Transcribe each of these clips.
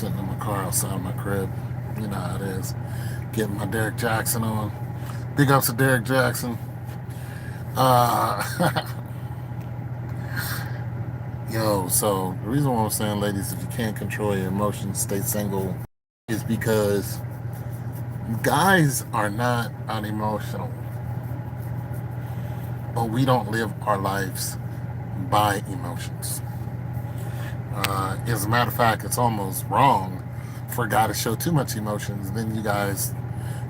Sitting in my car outside my crib. You know how it is. Getting my Derek Jackson on. Big ups to Derek Jackson. Uh, Yo, so the reason why I'm saying, ladies, if you can't control your emotions, stay single, is because guys are not unemotional, but we don't live our lives by emotions. As a matter of fact, it's almost wrong for a guy to show too much emotions. Then you guys,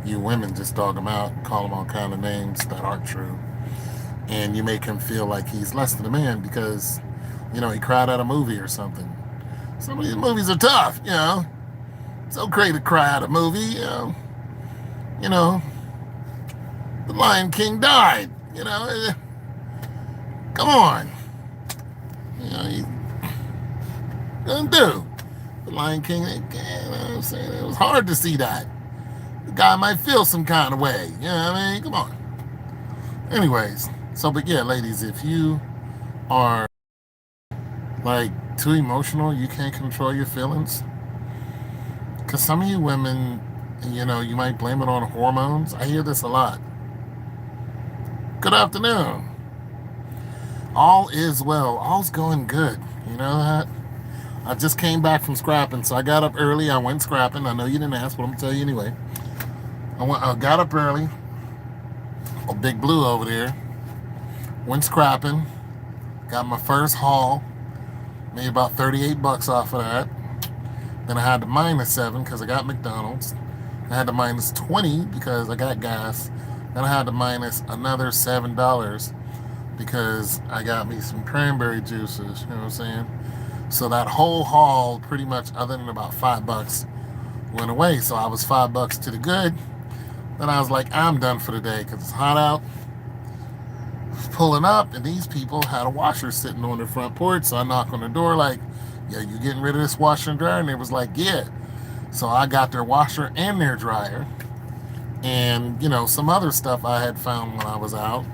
you women, just dog him out, call him all kind of names that aren't true, and you make him feel like he's less than a man because, he cried at a movie or something. Some of these movies are tough, It's okay to cry at a movie, You know, the Lion King died, Come on. You gonna do. The Lion King, what I'm saying? It was hard to see that. The guy might feel some kind of way, Come on. Anyways, but yeah, ladies, if you are like too emotional, you can't control your feelings. Because some of you women, you might blame it on hormones. I hear this a lot. Good afternoon. All is well. All's going good. You know that? I just came back from scrapping, so I got up early. I went scrapping. I know you didn't ask, but I'm going to tell you anyway. I got up early. A Big Blue over there. Went scrapping. Got my first haul. Made about 38 bucks off of that. Then I had to minus 7 because I got McDonald's. I had to minus 20 because I got gas. Then I had to minus another $7 because I got me some cranberry juices. You know what I'm saying? So that whole haul, pretty much, other than about $5, went away. So I was $5 to the good. Then I was like, I'm done for the day because it's hot out. Pulling up, and these people had a washer sitting on their front porch. So I knocked on the door like, yeah, you getting rid of this washer and dryer? And they was like, yeah. So I got their washer and their dryer and, some other stuff I had found when I was out.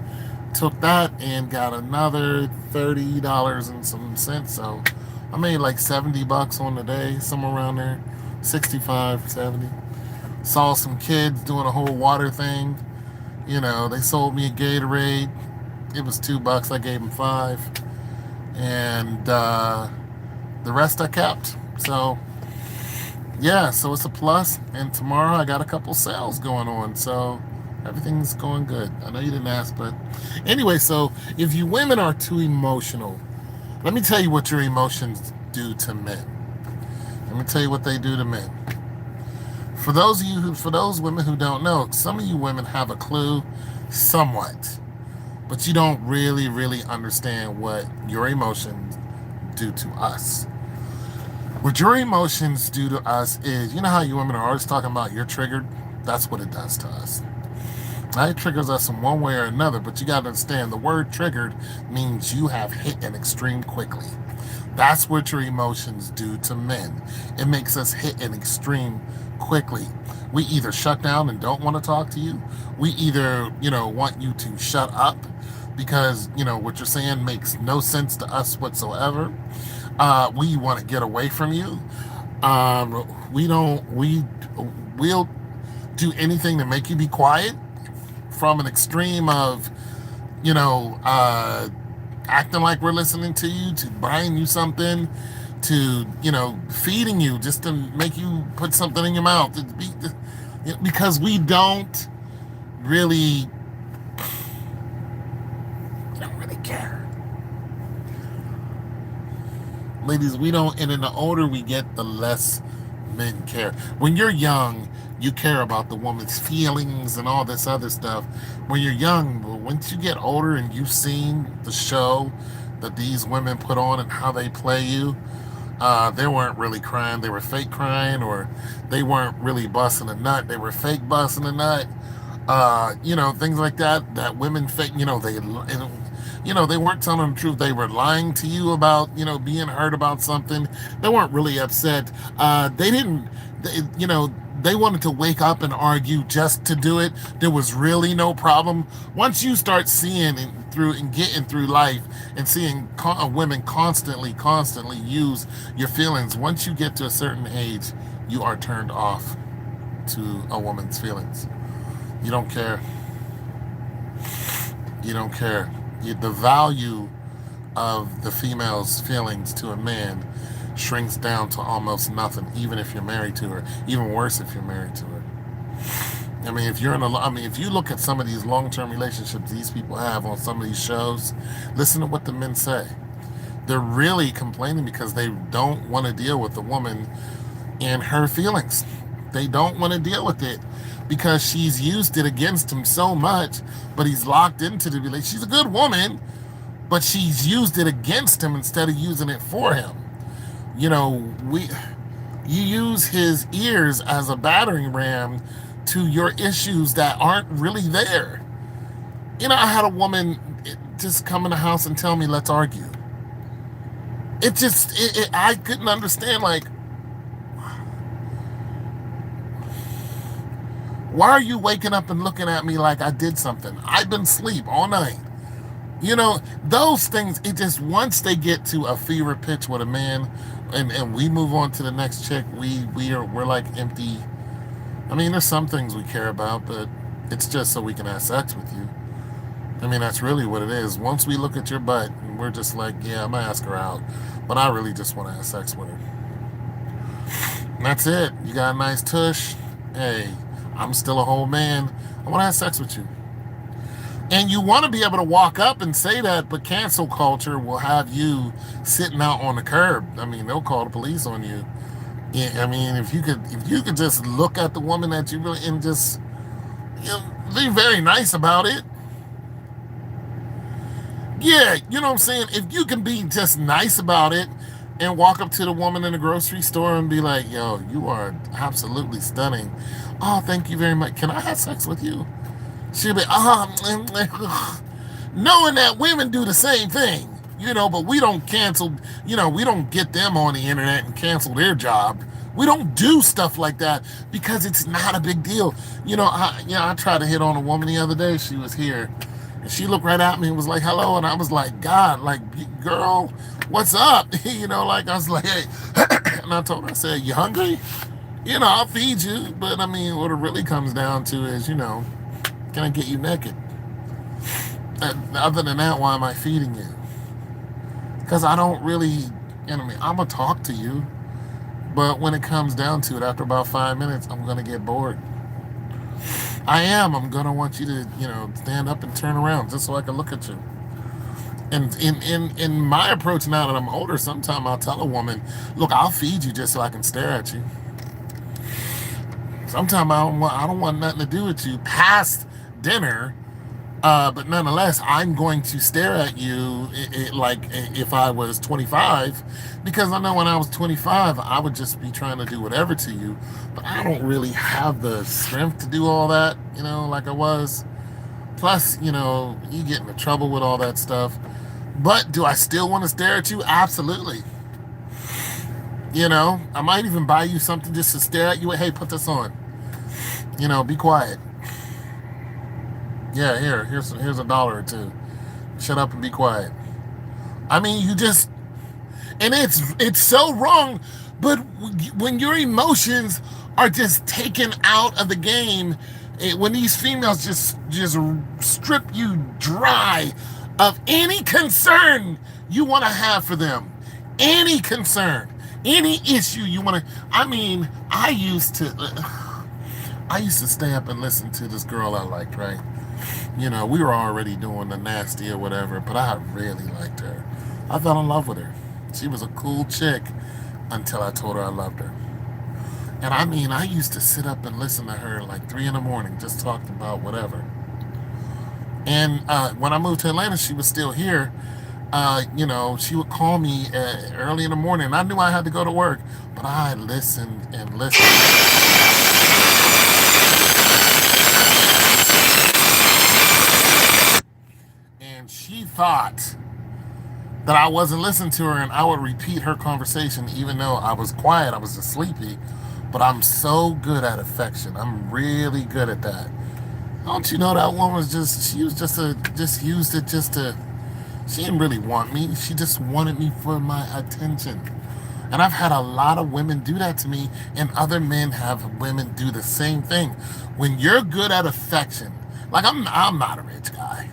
Took that and got another $30 and some cents. So I made like 70 bucks on the day, somewhere around there, 65, 70. Saw some kids doing a whole water thing. They sold me a Gatorade. It was $2. I gave them 5. And the rest I kept. So, yeah, so it's a plus. And tomorrow I got a couple sales going on. So everything's going good. I know you didn't ask, but anyway, so if you women are too emotional, let me tell you what your emotions do to men. Let me tell you what they do to men. For those women who don't know, some of you women have a clue somewhat, but you don't really, really understand what your emotions do to us. What your emotions do to us is, you know how you women are always talking about you're triggered? That's what it does to us. Now, it triggers us in one way or another, but you got to understand the word triggered means you have hit an extreme quickly. That's what your emotions do to men. It makes us hit an extreme quickly. We either shut down and don't want to talk to you. We either, want you to shut up because, what you're saying makes no sense to us whatsoever. We want to get away from you. We'll do anything to make you be quiet, from an extreme of, acting like we're listening to you, to buying you something, to, feeding you just to make you put something in your mouth. Because we don't really care. Ladies, we don't, and then the older we get, the less men care. When you're young, you care about the woman's feelings and all this other stuff. When you're young, but once you get older and you've seen the show that these women put on and how they play you, they weren't really crying. They were fake crying, or they weren't really busting a nut. They were fake busting a nut. Things like that, that women fake, they weren't telling the truth. They were lying to you about, being hurt about something. They weren't really upset. They didn't They wanted to wake up and argue just to do it. There was really no problem. Once you start seeing and getting through life and seeing women constantly use your feelings, once you get to a certain age, you are turned off to a woman's feelings. You don't care. You don't care. The value of the female's feelings to a man shrinks down to almost nothing, even if you're married to her. Even worse if you're married to her. I mean, if you look at some of these long-term relationships these people have on some of these shows, listen to what the men say. They're really complaining because they don't want to deal with the woman and her feelings. They don't want to deal with it because she's used it against him so much, but he's locked into the relationship. She's a good woman, but she's used it against him instead of using it for him. You use his ears as a battering ram to your issues that aren't really there. I had a woman just come in the house and tell me, let's argue. I couldn't understand, like, why are you waking up and looking at me like I did something? I've been asleep all night. Those things, once they get to a fever pitch with a man and we move on to the next chick, we're like empty. I mean, there's some things we care about, but it's just so we can have sex with you. I mean, that's really what it is. Once we look at your butt, we're just like, yeah, I'm gonna ask her out, but I really just want to have sex with her. And that's it. You got a nice tush. Hey, I'm still a whole man. I want to have sex with you. And you want to be able to walk up and say that, but cancel culture will have you sitting out on the curb. I mean, they'll call the police on you. Yeah, I mean, if you could just look at the woman that you really and just be very nice about it. Yeah, you know what I'm saying? If you can be just nice about it and walk up to the woman in the grocery store and be like, yo, you are absolutely stunning. Oh, thank you very much. Can I have sex with you? She'll be, knowing that women do the same thing, but we don't cancel, we don't get them on the internet and cancel their job. We don't do stuff like that because it's not a big deal. I tried to hit on a woman the other day. She was here and she looked right at me and was like, hello. And I was like, God, like, girl, what's up? Like, I was like, hey, and I told her, I said, you hungry? I'll feed you. But I mean, what it really comes down to is, can I get you naked? Other than that, why am I feeding you? Because I don't really, I'm going to talk to you. But when it comes down to it, after about 5 minutes, I'm going to get bored. I'm going to want you to, stand up and turn around just so I can look at you. And in my approach now that I'm older, sometimes I'll tell a woman, look, I'll feed you just so I can stare at you. Sometimes I don't want nothing to do with you past dinner, but nonetheless, I'm going to stare at you like if I was 25, because I know when I was 25, I would just be trying to do whatever to you, but I don't really have the strength to do all that, like I was. Plus, you get into trouble with all that stuff. But do I still want to stare at you? Absolutely. I might even buy you something just to stare at you. Hey, put this on. Be quiet. Yeah, here's $1 or $2. Shut up and be quiet. I mean, and it's so wrong, but when your emotions are just taken out of the game, when these females just strip you dry of any concern you want to have for them, any concern, any issue you want to. I mean, I used to stay up and listen to this girl I liked, right? We were already doing the nasty or whatever, but I really liked her. I fell in love with her. She was a cool chick until I told her I loved her. And I mean, I used to sit up and listen to her like 3 a.m, just talking about whatever. And when I moved to Atlanta, she was still here. She would call me early in the morning. I knew I had to go to work, but I listened and listened. And she thought that I wasn't listening to her, and I would repeat her conversation even though I was quiet, I was just sleepy. But I'm so good at affection. I'm really good at that. Don't you know that woman was she was just used it just to, she didn't really want me. She just wanted me for my attention. And I've had a lot of women do that to me, and other men have women do the same thing. When you're good at affection, like I'm not a rich guy.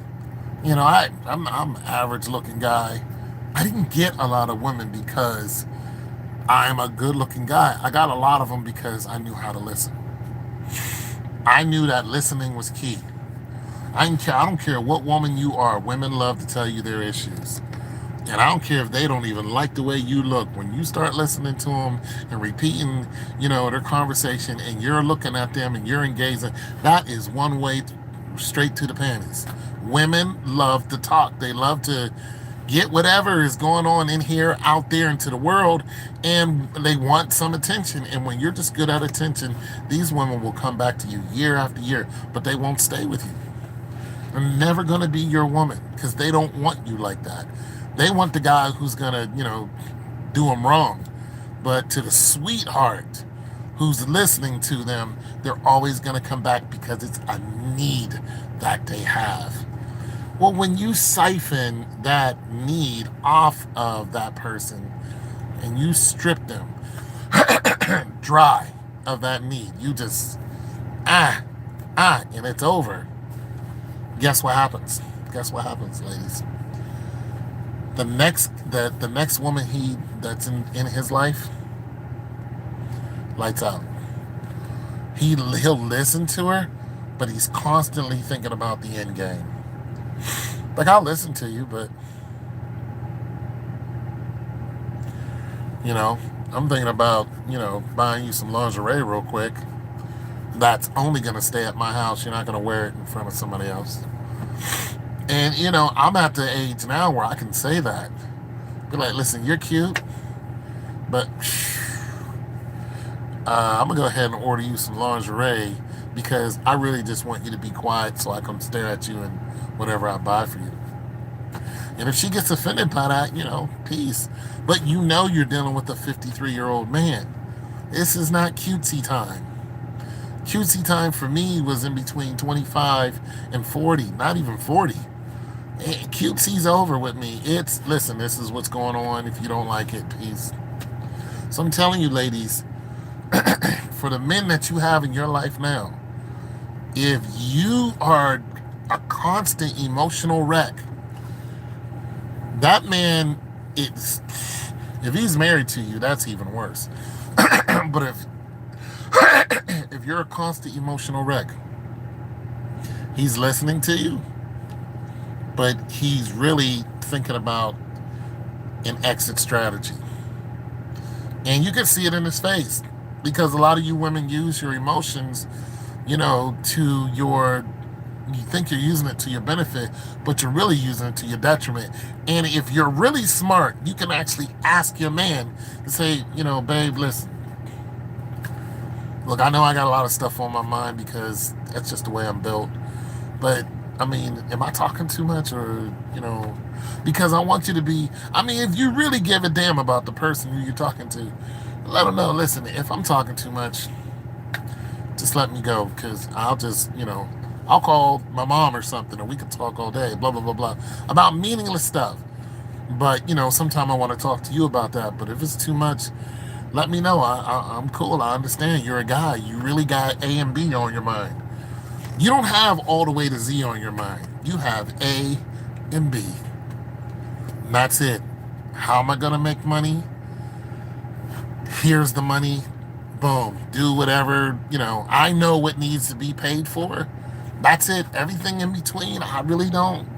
You know, I'm an average looking guy. I didn't get a lot of women because I'm a good looking guy. I got a lot of them because I knew how to listen. I knew that listening was key. I don't care what woman you are. Women love to tell you their issues. And I don't care if they don't even like the way you look. When you start listening to them and repeating, their conversation, and you're looking at them and you're engaging, that is one way straight to the panties. Women love to talk. They love to get whatever is going on in here out there into the world, and they want some attention. And when you're just good at attention, these women will come back to you year after year, but they won't stay with you. They're never going to be your woman because they don't want you like that. They want the guy who's going to, do them wrong. But to the sweetheart who's listening to them, they're always going to come back because it's a need that they have. Well, when you siphon that need off of that person and you strip them dry of that need, you just, and it's over. Guess what happens? Guess what happens, ladies? The next woman that's in his life, lights out. He'll listen to her, but he's constantly thinking about the end game. Like, I'll listen to you, but I'm thinking about buying you some lingerie real quick. That's only gonna stay at my house. You're not gonna wear it in front of somebody else. And I'm at the age now where I can say that. Be like, listen, you're cute, but I'm gonna go ahead and order you some lingerie because I really just want you to be quiet so I can stare at you and whatever I buy for you. And if she gets offended by that, peace. But you're dealing with a 53-year-old man. This is not cutesy time. Cutesy time for me was in between 25 and 40, not even 40. Cutesy's over with me. Listen, this is what's going on. If you don't like it, peace. So I'm telling you, ladies, for the men that you have in your life now, if you are a constant emotional wreck, that man, if he's married to you, that's even worse. But if you're a constant emotional wreck, he's listening to you, but he's really thinking about an exit strategy. And you can see it in his face because a lot of you women use your emotions, you think you're using it to your benefit, but you're really using it to your detriment. And if you're really smart, you can actually ask your man to say, babe, listen, look, I know I got a lot of stuff on my mind because that's just the way I'm built. But, am I talking too much or, because I want you to be, if you really give a damn about the person who you're talking to, let them know, listen, if I'm talking too much, just let me go because I'll just, I'll call my mom or something, or we can talk all day, blah, blah, blah, blah, about meaningless stuff. But, sometime I want to talk to you about that. But if it's too much, let me know. I'm cool. I understand. You're a guy. You really got A and B on your mind. You don't have all the way to Z on your mind. You have A and B. And that's it. How am I going to make money? Here's the money. Boom. Do whatever, I know what needs to be paid for. That's it. Everything in between, I really don't.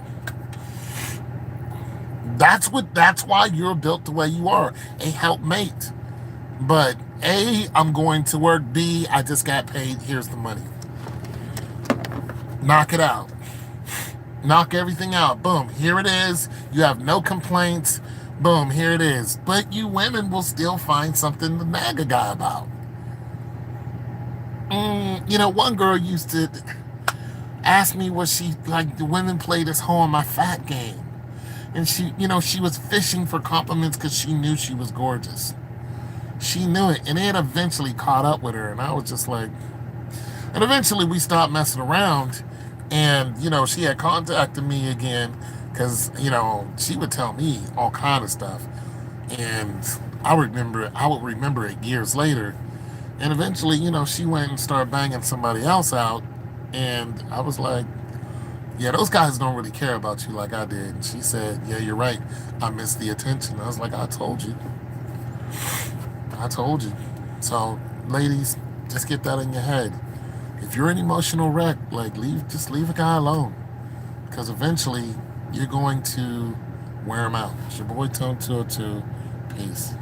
That's why you're built the way you are. A helpmate. But A, I'm going to work. B, I just got paid. Here's the money. Knock it out. Knock everything out. Boom. Here it is. You have no complaints. Boom. Here it is. But you women will still find something to nag a guy about. One girl used to ask me what she, like, the women play this hoe on my fat game. And she was fishing for compliments because she knew she was gorgeous. She knew it, and it eventually caught up with her, and I was just like, and eventually we stopped messing around, and she had contacted me again because she would tell me all kind of stuff, and I would remember it years later, and eventually she went and started banging somebody else out, and I was like, yeah, those guys don't really care about you like I did. And she said, yeah, you're right. I missed the attention. I was like, I told you. I told you. So, ladies, just get that in your head. If you're an emotional wreck, just leave a guy alone. Because eventually, you're going to wear him out. It's your boy Tone 202. Peace.